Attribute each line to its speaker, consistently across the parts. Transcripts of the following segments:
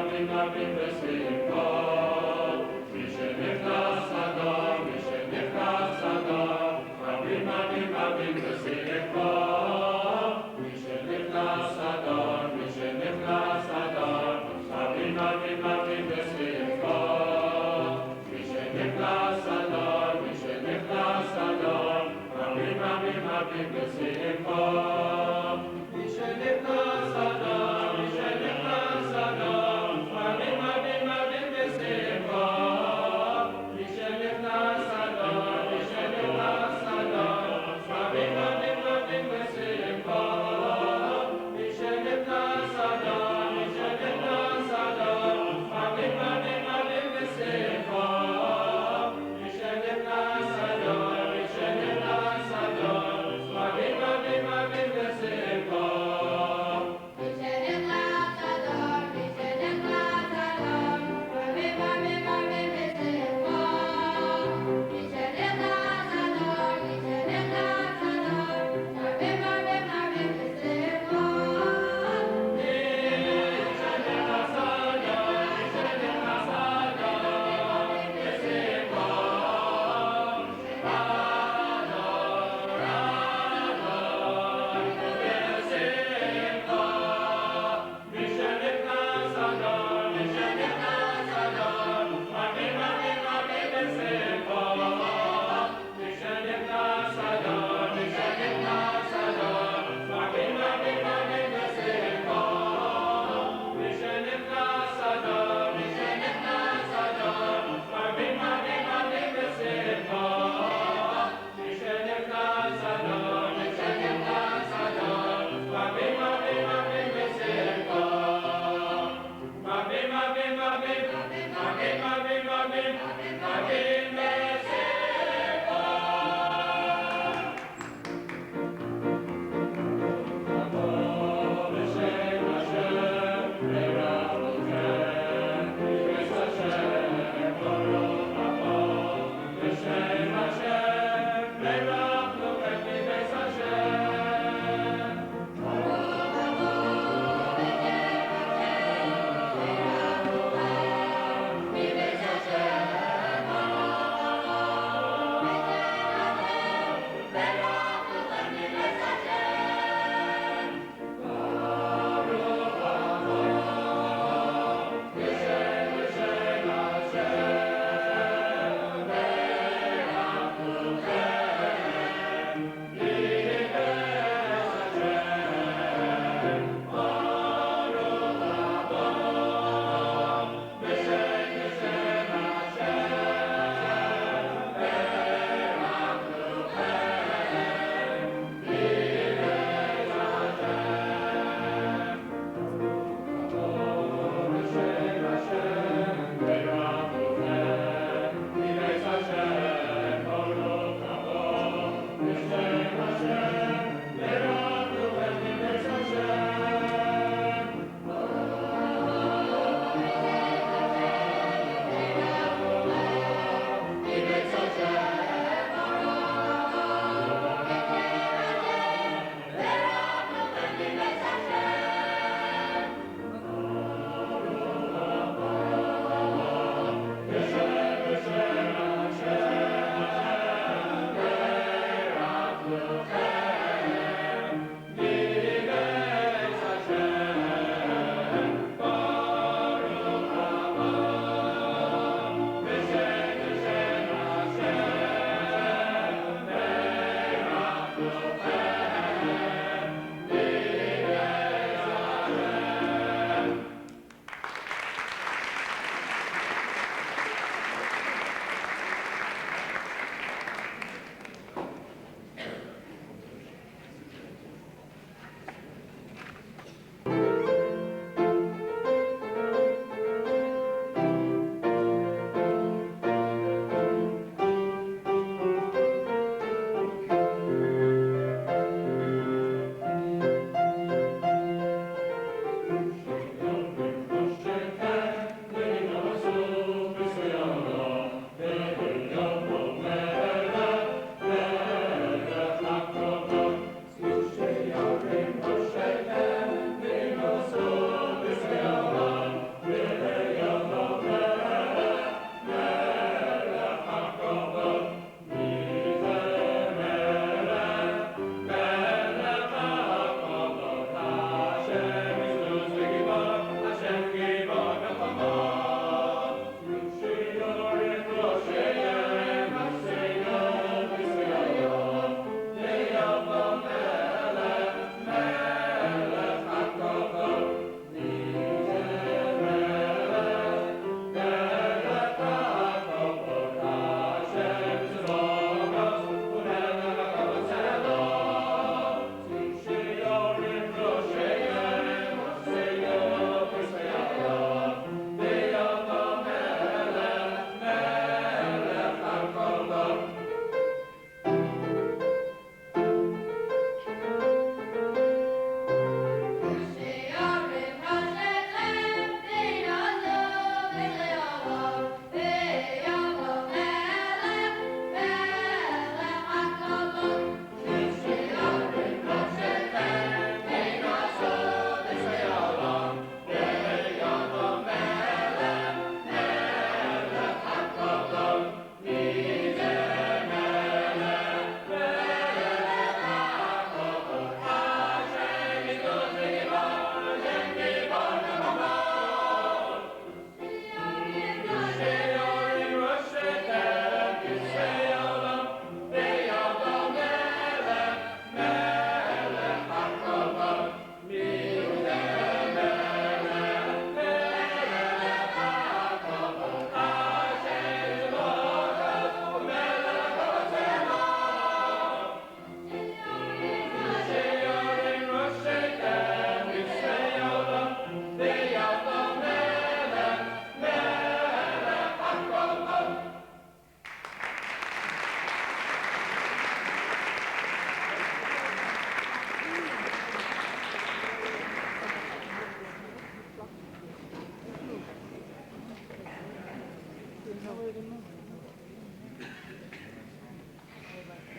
Speaker 1: Rabbi,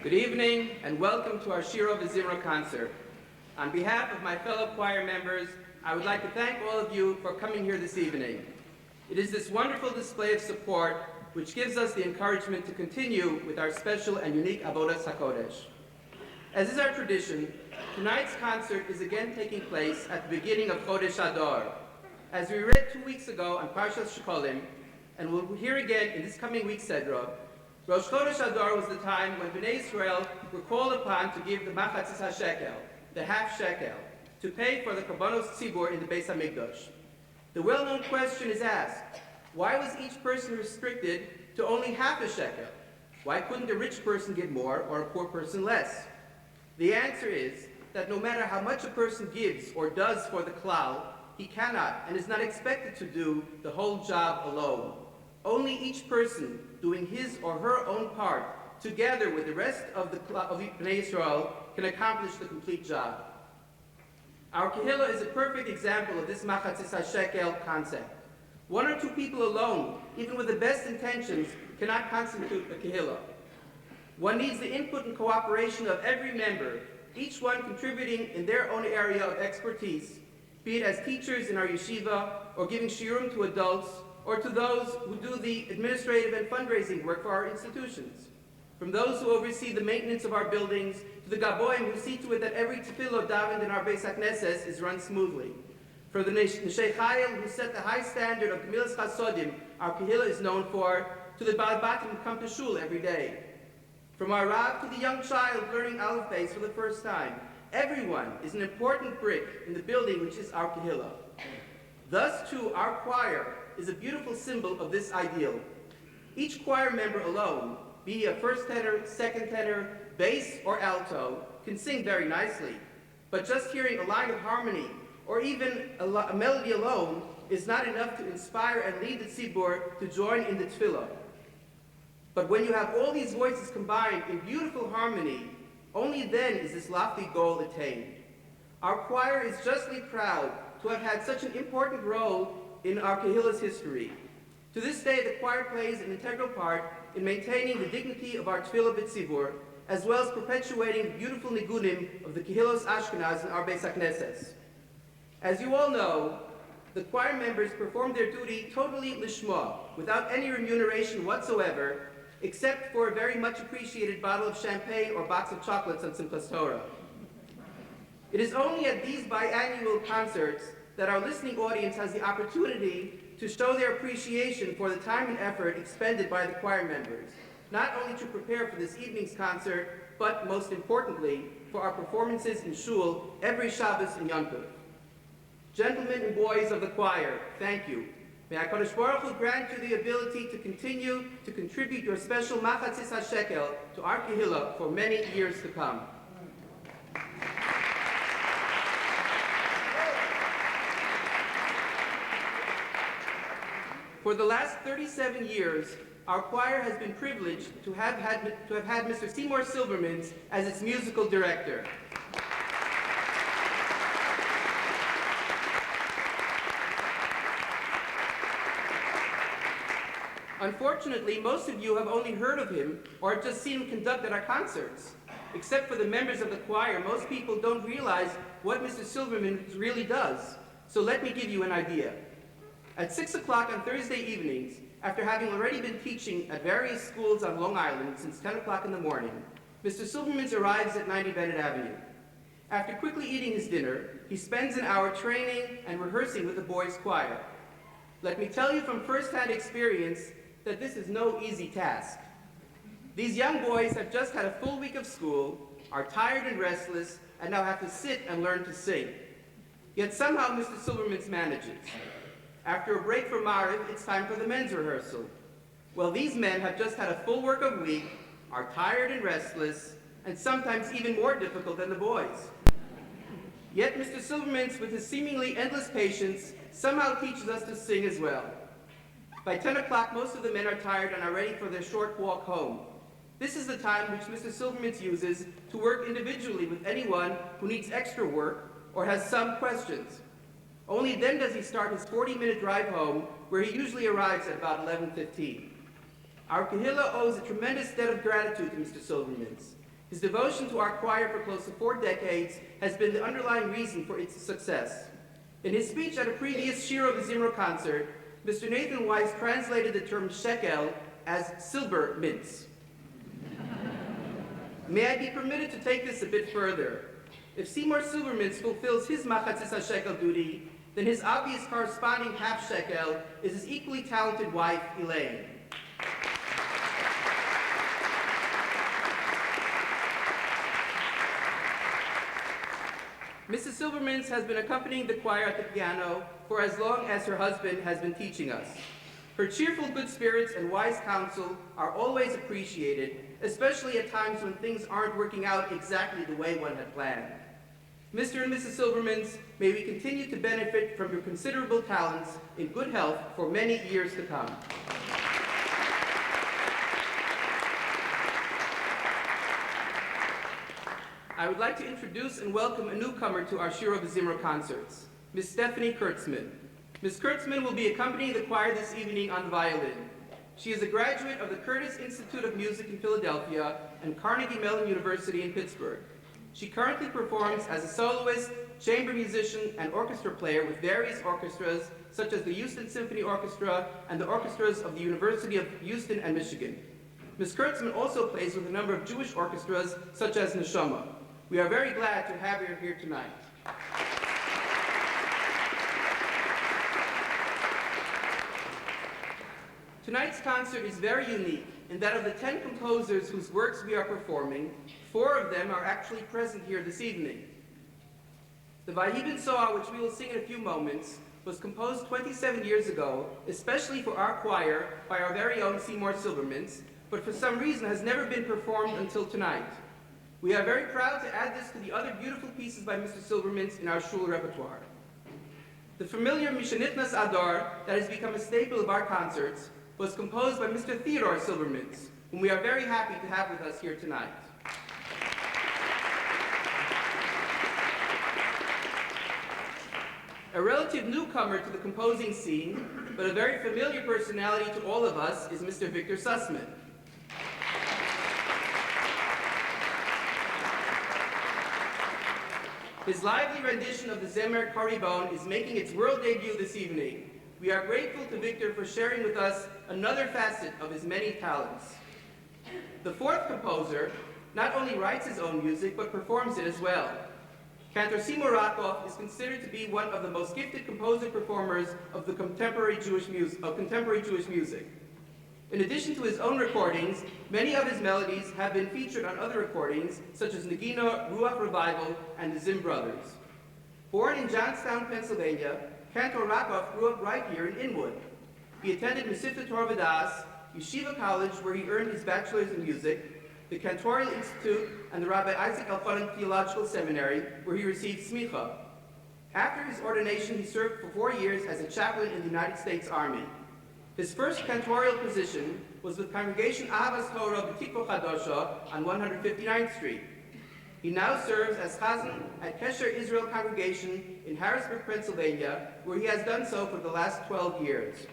Speaker 1: Good evening and welcome to our Shiro V'Zimra concert. On behalf of my fellow choir members, I would like to thank all of you for coming here this evening. It is this wonderful display of support which gives us the encouragement to continue with our special and unique Avodas HaKodesh. As is our tradition, tonight's concert is again taking place at the beginning of Chodesh Adar. As we read 2 weeks ago on Parshas Shkolim, and we'll hear again in this coming week's Sedra, Rosh Chodesh Adar was the time when Bnei Israel were called upon to give the Machatzis HaShekel, the half shekel, to pay for the Korbanos Tzibur in the Beis HaMikdash. The well-known question is asked, why was each person restricted to only half a shekel? Why couldn't a rich person give more or a poor person less? The answer is that no matter how much a person gives or does for the klal, he cannot and is not expected to do the whole job alone. Only each person doing his or her own part, together with the rest of the Bnei Israel, can accomplish the complete job. Our Kehillah is a perfect example of this Machatzis HaShekel concept. One or two people alone, even with the best intentions, cannot constitute a Kehillah. One needs the input and cooperation of every member, each one contributing in their own area of expertise, be it as teachers in our yeshiva, or giving shiurim to adults, or to those who do the administrative and fundraising work for our institutions. From those who oversee the maintenance of our buildings, to the gaboim who see to it that every tefillah davened in our Beis HaKnesses is run smoothly. From the Neshei Chayil who set the high standard of Gemilas Chasodim our Kehillah is known for, to the Baal Batim who come to shul every day. From our Rav to the young child learning Aleph Beis for the first time, everyone is an important brick in the building which is our Kehillah. Thus, too, our choir is a beautiful symbol of this ideal. Each choir member alone, be he a first tenor, second tenor, bass, or alto, can sing very nicely. But just hearing a line of harmony, or even a melody alone, is not enough to inspire and lead the tzibur to join in the tefillah. But when you have all these voices combined in beautiful harmony, only then is this lofty goal attained. Our choir is justly proud to have had such an important role in our Kehillah's history. To this day, the choir plays an integral part in maintaining the dignity of our tefillah b'tzibur, as well as perpetuating the beautiful nigunim of the Kehillos Ashkenaz in our Beis HaKnesses. As you all know, the choir members perform their duty totally lishma, without any remuneration whatsoever, except for a very much appreciated bottle of champagne or box of chocolates on Simchas Torah. It is only at these biannual concerts that our listening audience has the opportunity to show their appreciation for the time and effort expended by the choir members, not only to prepare for this evening's concert, but most importantly, for our performances in shul every Shabbos and Yom Tov. Gentlemen and boys of the choir, thank you. May HaKadosh Baruch Hu grant you the ability to continue to contribute your special Machatzis HaShekel to our Kehillah for many years to come. For the last 37 years, our choir has been privileged to have had Mr. Seymour Silverman as its musical director. Unfortunately, most of you have only heard of him or have just seen him conduct at our concerts. Except for the members of the choir, most people don't realize what Mr. Silverman really does. So let me give you an idea. At 6 o'clock on Thursday evenings, after having already been teaching at various schools on Long Island since 10 o'clock in the morning, Mr. Silverman arrives at 90 Bennett Avenue. After quickly eating his dinner, he spends an hour training and rehearsing with the boys' choir. Let me tell you from first-hand experience that this is no easy task. These young boys have just had a full week of school, are tired and restless, and now have to sit and learn to sing. Yet somehow Mr. Silverman manages. After a break for Mariv, it's time for the men's rehearsal. Well, these men have just had a full work of week, are tired and restless, and sometimes even more difficult than the boys. Yet Mr. Silverman, with his seemingly endless patience, somehow teaches us to sing as well. By 10 o'clock, most of the men are tired and are ready for their short walk home. This is the time which Mr. Silverman uses to work individually with anyone who needs extra work or has some questions. Only then does he start his 40-minute drive home, where he usually arrives at about 11:15. Our Kahila owes a tremendous debt of gratitude to Mr. Silverman. His devotion to our choir for close to 4 decades has been the underlying reason for its success. In his speech at a previous Shiro V'Zimra concert, Mr. Nathan Weiss translated the term shekel as silver mints. May I be permitted to take this a bit further? If Seymour Silverman fulfills his machatzis shekel duty, then his obvious corresponding half shekel is his equally talented wife, Elaine. Mrs. Silverman has been accompanying the choir at the piano for as long as her husband has been teaching us. Her cheerful good spirits and wise counsel are always appreciated, especially at times when things aren't working out exactly the way one had planned. Mr. and Mrs. Silverman, may we continue to benefit from your considerable talents in good health for many years to come. I would like to introduce and welcome a newcomer to our Shiro V'Zimra concerts, Ms. Stephanie Kurtzman. Ms. Kurtzman will be accompanying the choir this evening on the violin. She is a graduate of the Curtis Institute of Music in Philadelphia and Carnegie Mellon University in Pittsburgh. She currently performs as a soloist, chamber musician, and orchestra player with various orchestras, such as the Houston Symphony Orchestra and the orchestras of the University of Houston and Michigan. Ms. Kurtzman also plays with a number of Jewish orchestras, such as Neshama. We are very glad to have her here tonight. Tonight's concert is very unique in that of the 10 composers whose works we are performing, 4 of them are actually present here this evening. The Vayibin Soa, which we will sing in a few moments, was composed 27 years ago, especially for our choir by our very own Seymour Silverman, but for some reason has never been performed until tonight. We are very proud to add this to the other beautiful pieces by Mr. Silverman in our shul repertoire. The familiar Mishanitnas Adar that has become a staple of our concerts was composed by Mr. Theodore Silverman, whom we are very happy to have with us here tonight. A relative newcomer to the composing scene, but a very familiar personality to all of us, is Mr. Victor Sussman. His lively rendition of the Zemer Karibon is making its world debut this evening. We are grateful to Victor for sharing with us another facet of his many talents. The 4th composer not only writes his own music, but performs it as well. Cantor Seymour Rockoff is considered to be one of the most gifted composer-performers of the contemporary Jewish music. In addition to his own recordings, many of his melodies have been featured on other recordings, such as Nagina, Ruach Revival, and the Zim Brothers. Born in Johnstown, Pennsylvania, Cantor Rockoff grew up right here in Inwood. He attended Mesivta Torah V'das, Yeshiva College, where he earned his bachelor's in music, the Cantorial Institute, and the Rabbi Isaac Elchanan Theological Seminary, where he received smicha. After his ordination, he served for 4 years as a chaplain in the United States Army. His first cantorial position was with Congregation Ahavas Torah B'Tikva Chadosha on 159th Street. He now serves as Chazan at Kesher Israel Congregation in Harrisburg, Pennsylvania, where he has done so for the last 12 years.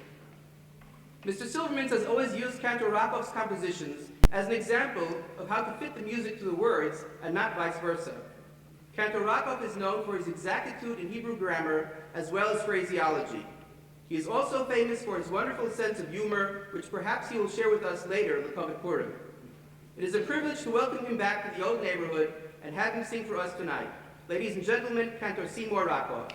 Speaker 1: Mr. Silverman has always used Cantor Rockoff's compositions as an example of how to fit the music to the words and not vice versa. Cantor Rockoff is known for his exactitude in Hebrew grammar as well as phraseology. He is also famous for his wonderful sense of humor, which perhaps he will share with us later in the Kavod Purim. It is a privilege to welcome him back to the old neighborhood and have him sing for us tonight. Ladies and gentlemen, Cantor Seymour Rockoff.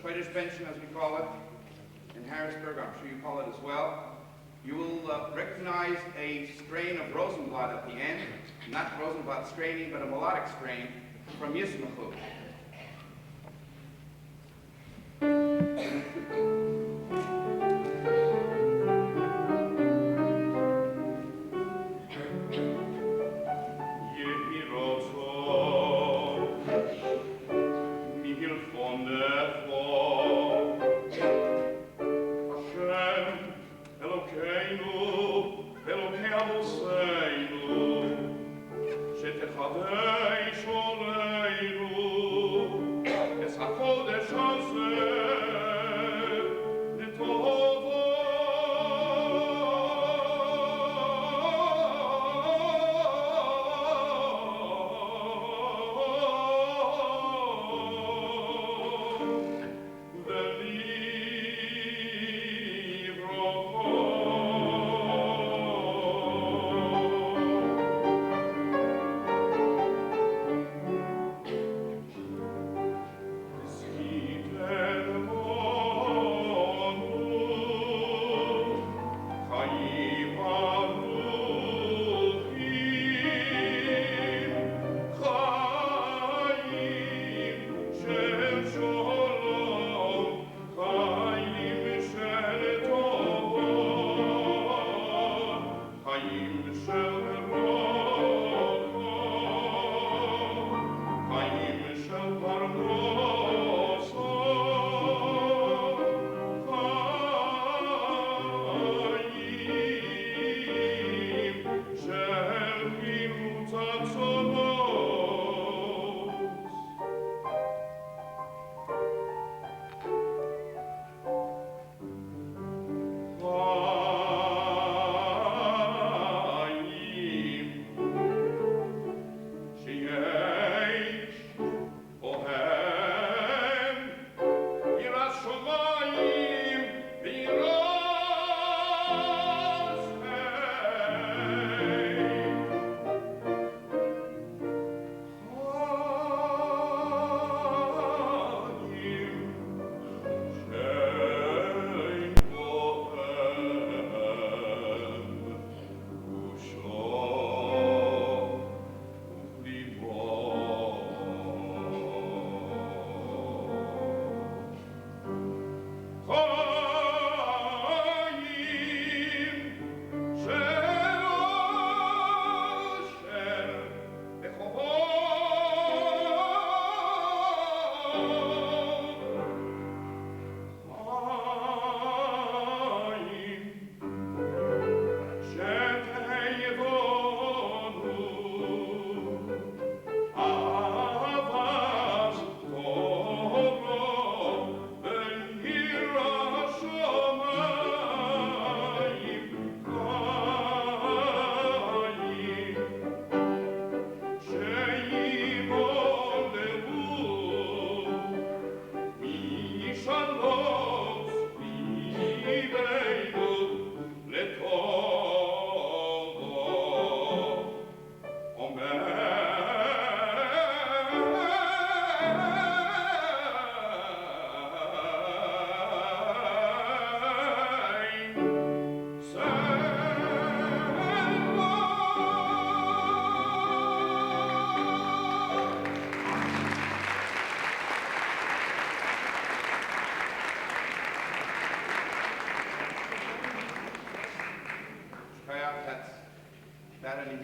Speaker 2: Schwedish pension, as we call it, in Harrisburg. I'm sure you call it as well. You will recognize a strain of Rosenblatt at the end, not Rosenblatt straining, but a melodic strain from Yismachu.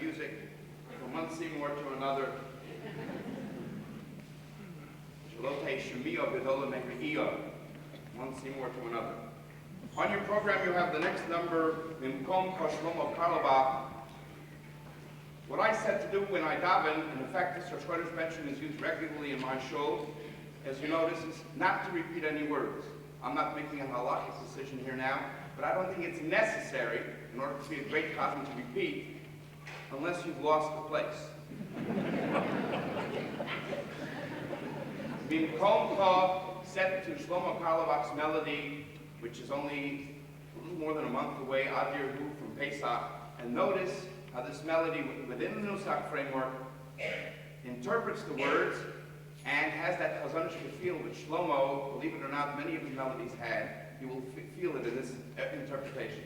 Speaker 2: Music from one Seymour to another. One Seymour to another. On your program, you have the next number, Mimkom Koshlomo of Karlobach. What I said to do when I daven, and in fact this Rosh mention is used regularly in my show, as you notice, is not to repeat any words. I'm not making a halakhic decision here now, but I don't think it's necessary, in order to be a great Chazan, to repeat, unless you've lost the place. Mimkom Ka, set to Shlomo Karlobach's melody, which is only a little more than a month away, Adir Hu from Pesach, and notice how this melody, within the Nusach framework, interprets the words and has that Chazanishka feel which Shlomo, believe it or not, many of the melodies had. You will feel it in this interpretation.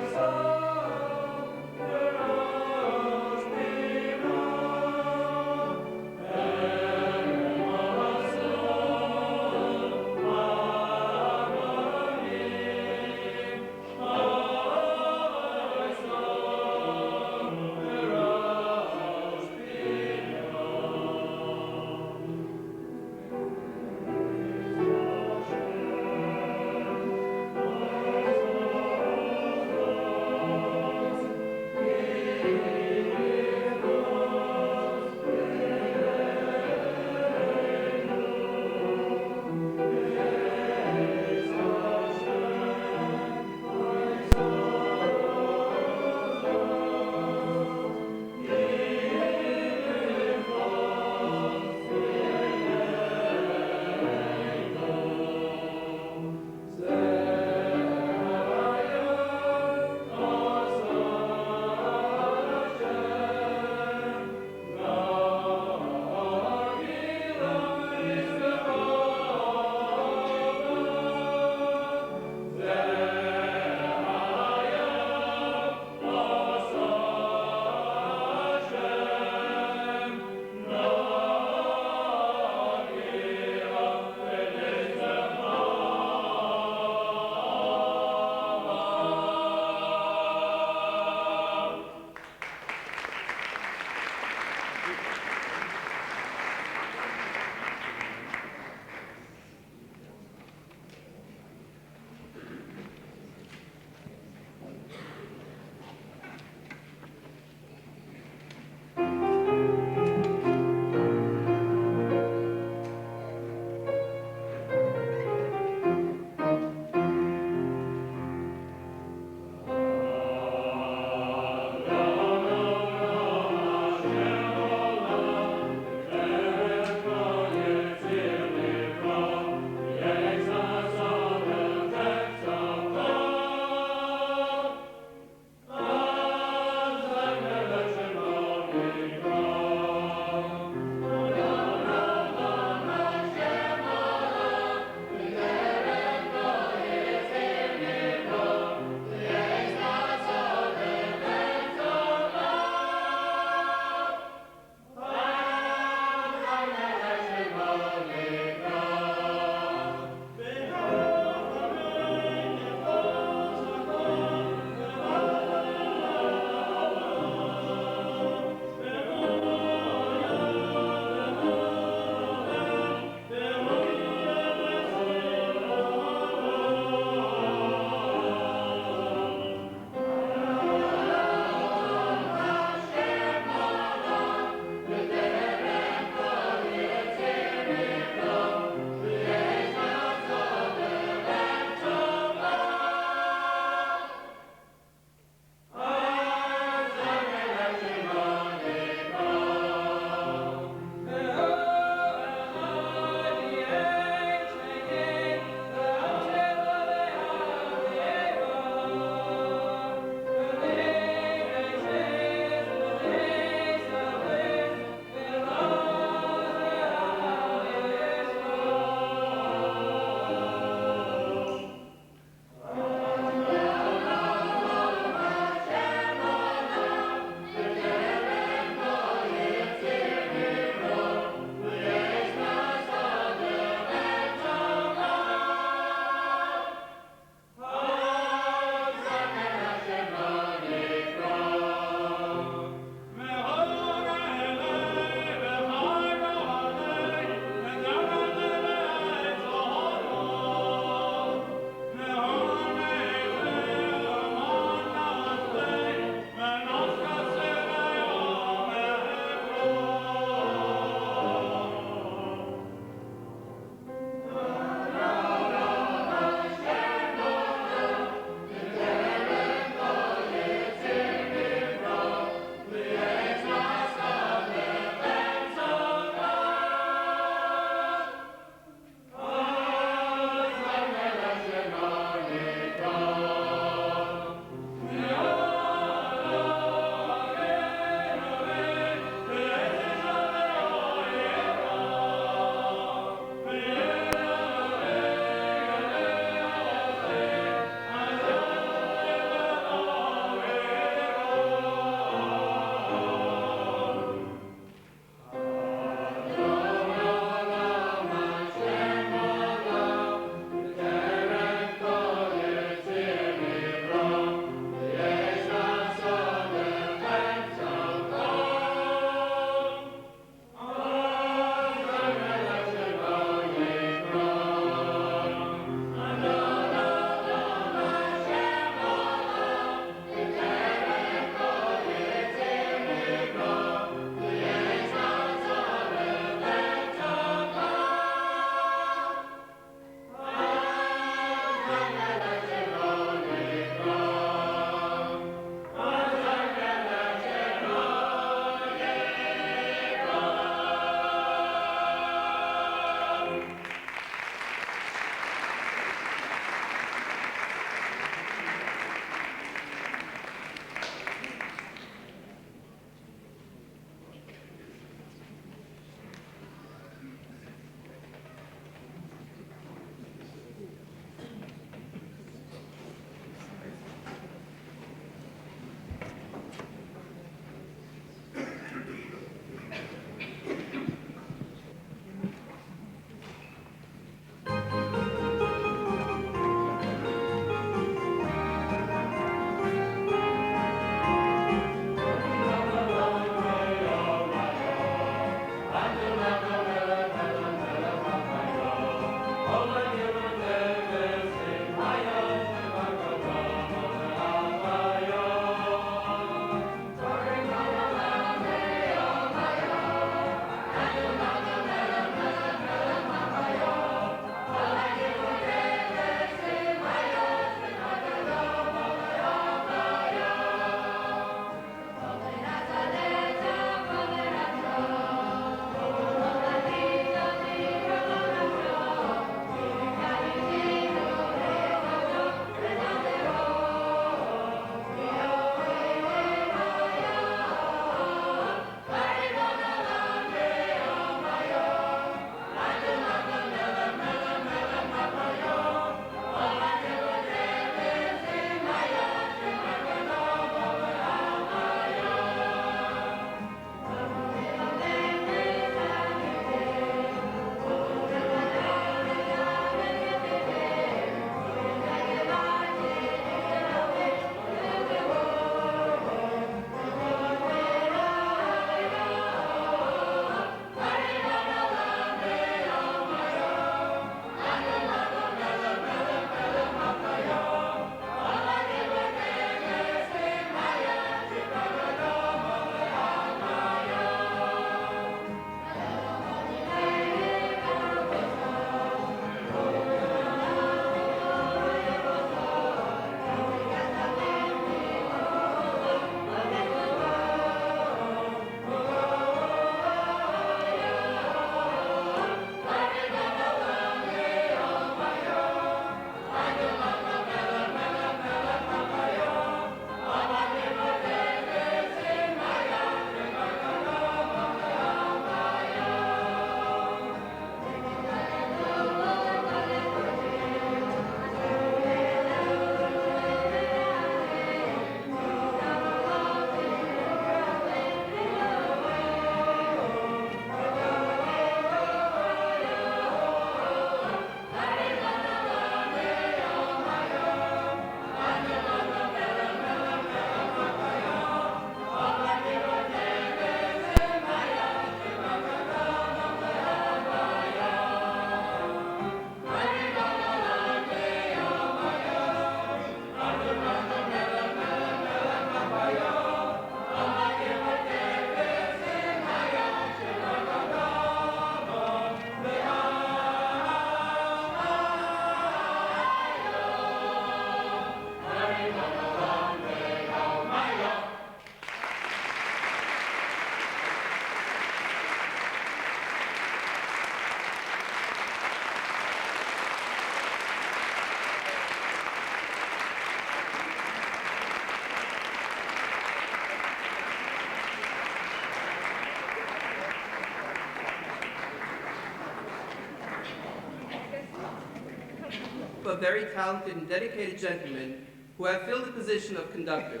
Speaker 1: group of very talented and dedicated gentlemen who have filled the position of conductor.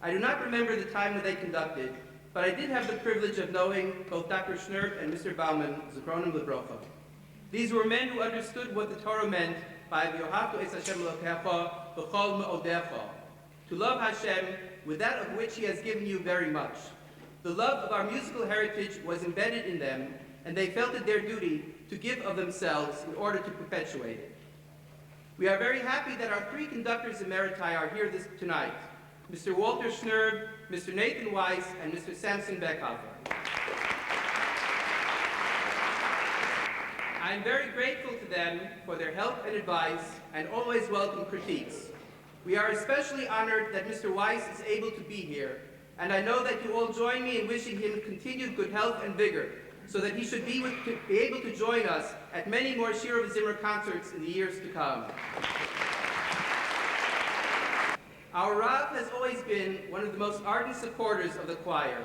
Speaker 1: I do not remember the time when they conducted, but I did have the privilege of knowing both Dr. Schnurp and Mr. Bauman, Zikronim Livrocha. These were men who understood what the Torah meant by V'yohavtu es Hashem Elokecha b'chol me'odecha, to love Hashem with that of which He has given you very much. The love of our musical heritage was embedded in them, and they felt it their duty to give of themselves in order to perpetuate it. We are very happy that our three conductors emeriti are here tonight, Mr. Walter Schnurb, Mr. Nathan Weiss, and Mr. Samson Beckhofer. I am very grateful to them for their help and advice, and always welcome critiques. We are especially honored that Mr. Weiss is able to be here, and I know that you all join me in wishing him continued good health and vigor, so that he should be able to join us at many more Shir of Zimmer concerts in the years to come. Our Rav has always been one of the most ardent supporters of the choir.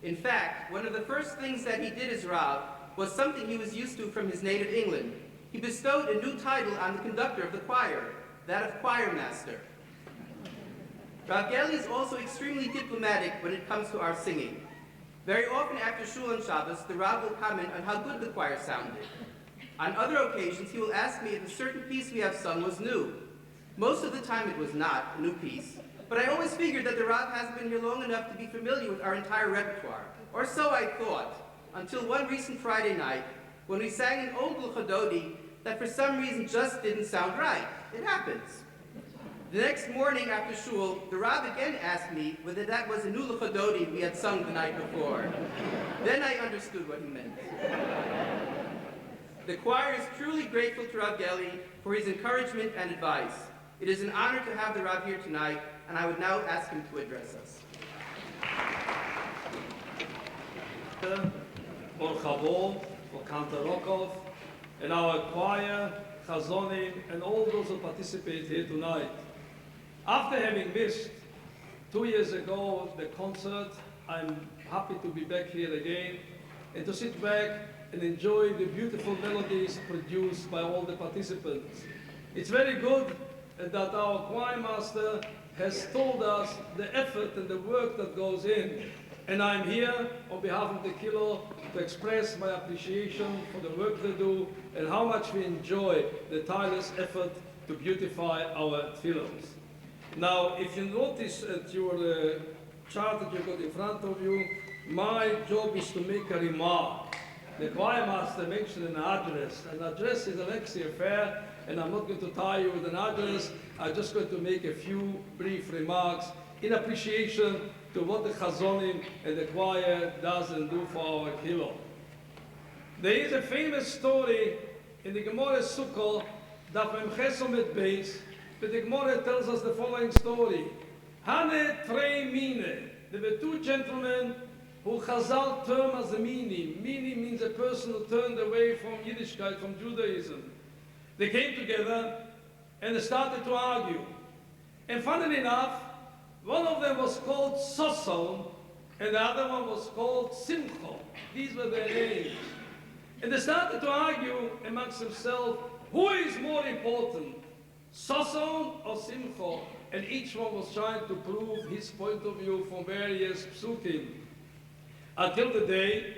Speaker 1: In fact, one of the first things that he did as Rav was something he was used to from his native England. He bestowed a new title on the conductor of the choir, that of choir master. Rav Geli is also extremely diplomatic when it comes to our singing. Very often after Shul and Shabbos, the Rav will comment on how good the choir sounded. On other occasions, he will ask me if a certain piece we have sung was new. Most of the time it was not a new piece, but I always figured that the Rav hasn't been here long enough to be familiar with our entire repertoire. Or so I thought, until one recent Friday night, when we sang an old Luchadodi that for some reason just didn't sound right. It happens. The next morning after Shul, the Rav again asked me whether that was a new Luchadodi we had sung the night before. Then I understood what he meant. The choir is truly grateful to Rav Geli for his encouragement and advice. It is an honor to have the Rav here tonight, and I would now ask him to address us.
Speaker 3: For Chabot, for Cantor Rockoff, and our choir, Chazanim, and all those who participate here tonight. After having missed 2 years ago the concert, I'm happy to be back here again and to sit back and enjoy the beautiful melodies produced by all the participants. It's very good that our choir master has told us the effort and the work that goes in. And I'm here on behalf of the Kilo to express my appreciation for the work they do and how much we enjoy the tireless effort to beautify our tefillos. Now, if you notice at your chart that you've got in front of you, my job is to make a remark. The choir master mentioned an address. An address is a lengthy affair, and I'm not going to tie you with an address. I'm just going to make a few brief remarks in appreciation to what the Chazonim and the choir does and do for our Kilo. There is a famous story in the Gemara Sukkot, Daf Mem Ches Omed Beis, but the Gemara tells us the following story. Hane Trei Mine. There were two gentlemen who Chazal term as a Mini. Mini means a person who turned away from Yiddishkeit, from Judaism. They came together and they started to argue. And funnily enough, one of them was called Soson, and the other one was called Simcho. These were their names. And they started to argue amongst themselves, who is more important, Soson or Simcho? And each one was trying to prove his point of view from various psukim. Until the day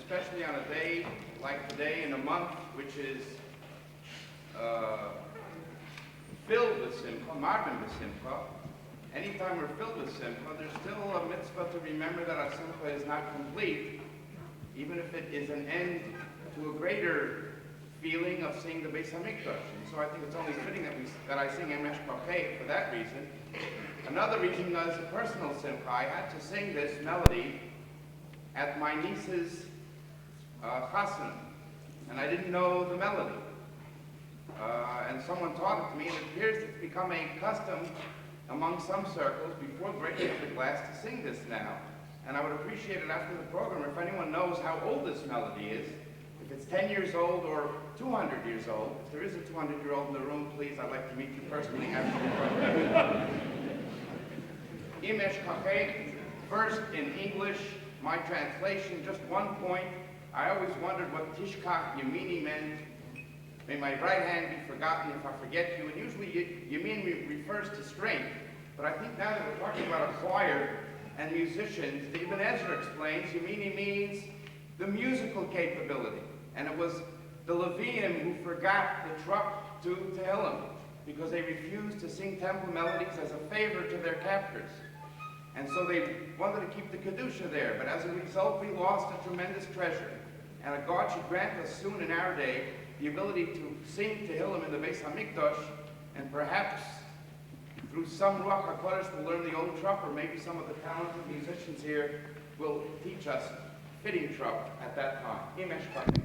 Speaker 2: especially on a day like today in a month which is filled with simcha, margin with simcha. Anytime we're filled with simcha, there's still a mitzvah to remember that our simcha is not complete, even if it is an end to a greater feeling of seeing the Beis Hamikdash. And so I think it's only fitting that I sing Emesh Kakeh for that reason. Another reason is a personal simcha. I had to sing this melody at my niece's chassan, and I didn't know the melody. And someone taught it to me, and it appears it's become a custom among some circles before breaking up the glass to sing this now. And I would appreciate it after the program if anyone knows how old this melody is. If it's 10 years old or 200 years old. If there is a 200-year-old in the room, please, I'd like to meet you personally after the program. Imesh Kakeh, first in English, my translation, just one point. I always wondered what Tishkach Yemini meant. May my right hand be forgotten if I forget you. And usually Yemin refers to strength. But I think now that we're talking about a choir and musicians, the Ibn Ezra explains Yemini means the musical capability. And it was the Levium who forgot the truck to Tehillim because they refused to sing temple melodies as a favor to their captors. And so they wanted to keep the Kedusha there. But as a result, we lost a tremendous treasure. And God should grant us soon in our day the ability to sing Tehillim in the Beis Hamikdash, and perhaps through some Ruach HaKodesh we'll learn the old truck, or maybe some of the talented musicians here will teach us fitting truck at that time. Imesh Kakeh.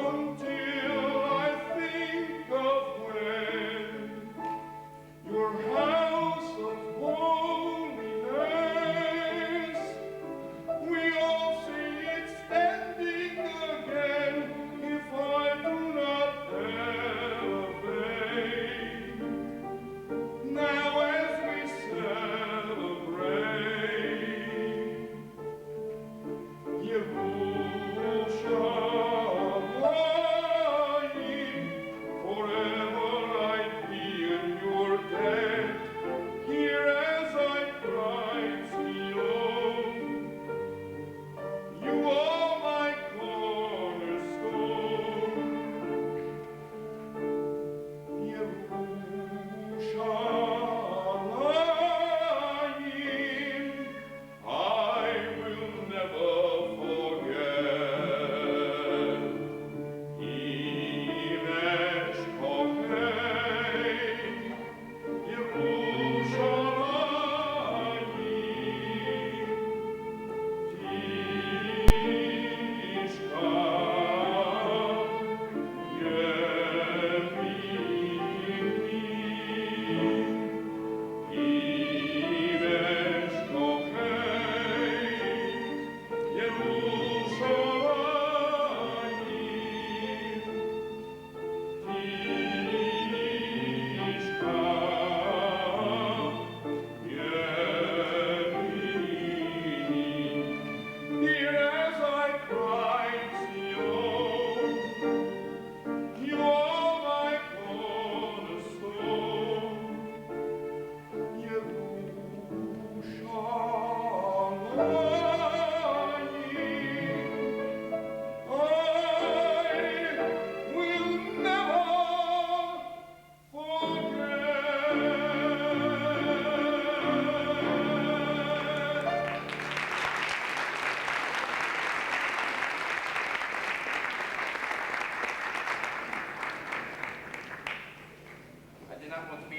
Speaker 4: Until I think of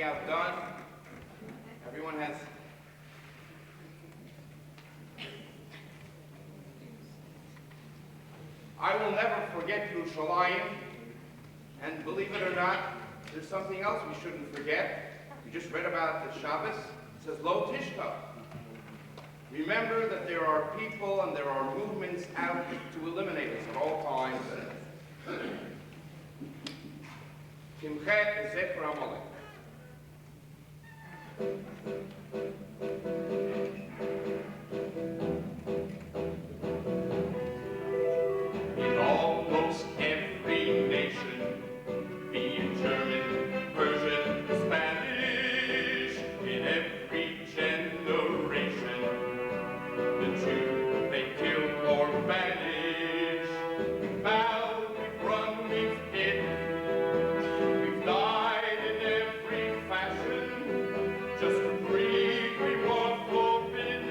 Speaker 2: outdone. Everyone has... I will never forget Yerushalayim, and believe it or not, there's something else we shouldn't forget. We just read about it at Shabbos. It says, Lo Tishka. Remember that there are people and there are movements out to eliminate us at all times. Timchet Zecher Amalek. In almost every nation, be it German, Persian, Spanish, in every generation, the Jew they kill or banish. We've bowed, we've run, we've hid, we've died in every fashion. Just to breathe we were forbidden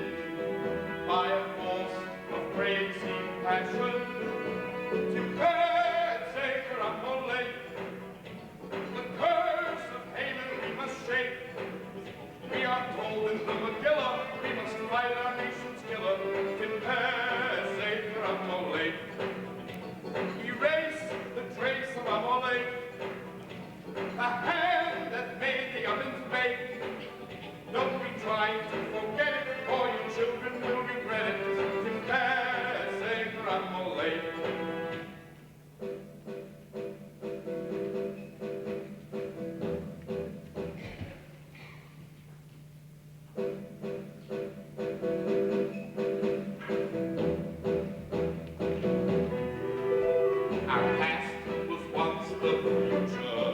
Speaker 2: by a force of crazy passion. To curse Zecher Amalek, the curse of Haman we must shake. We are told in the Megillah we must fight our nation's killer. To curse Zecher Amalek, erase the trace of Amalek, the hand that made the ovens bake. Don't be trying to forget it, or your children will regret it. To curse Zecher Amalek. Our past was once the future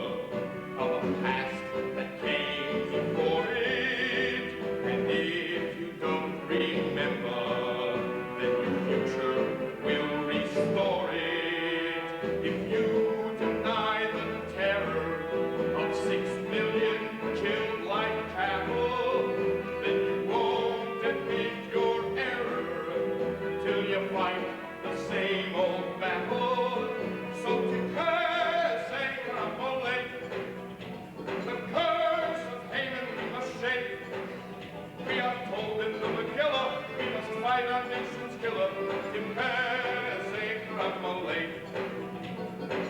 Speaker 2: of a past that came before it. And if you don't remember, then your future will restore it. If you deny the terror of 6 million killed like cattle, then you won't admit your error till you fight the same old battle. So to curse Zecher Amalek, the curse of Haman we must shake. We are told in the Megillah we must fight our nation's killer. To curse Zecher Amalek,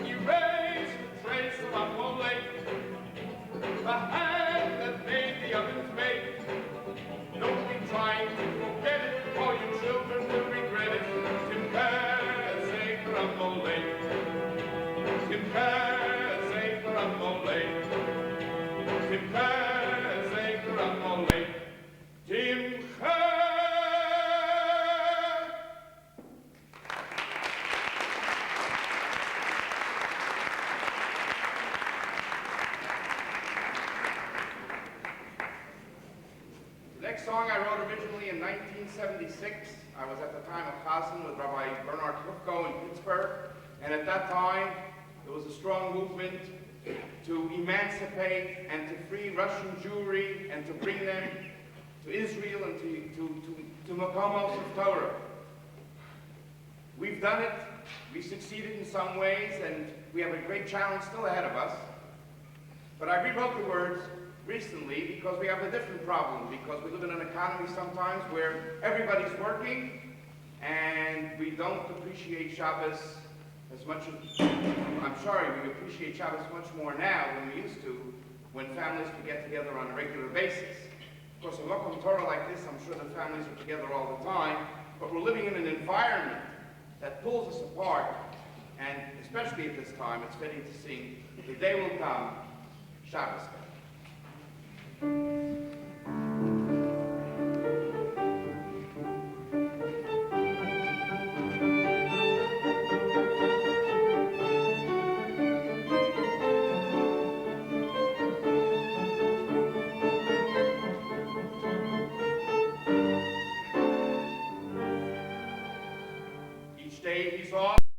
Speaker 2: erase the trace of Amalek, the hand that made the ovens bake. Don't be trying to forget it, or your children will regret it. To curse Zecher Amalek, to curse Zecher Amalek, to curse Zecher Amalek, Timcha. The next song I wrote originally in 1976. I was at the time of Chazan with Rabbi Bernard Rockoff in Pittsburgh, and at that time there was a strong movement to emancipate and to free Russian Jewry and to bring them to Israel and to Makomos of Torah. We've done it. We succeeded in some ways, and we have a great challenge still ahead of us. But I rewrote the words recently because we have a different problem, because we live in an economy sometimes where everybody's working and we don't appreciate Shabbos as much as, I'm sorry, we appreciate Shabbos much more now than we used to when families could get together on a regular basis. Of course, in local Torah like this, I'm sure that families are together all the time, but we're living in an environment that pulls us apart, and especially at this time, it's fitting to sing, the day will come, Shabbos.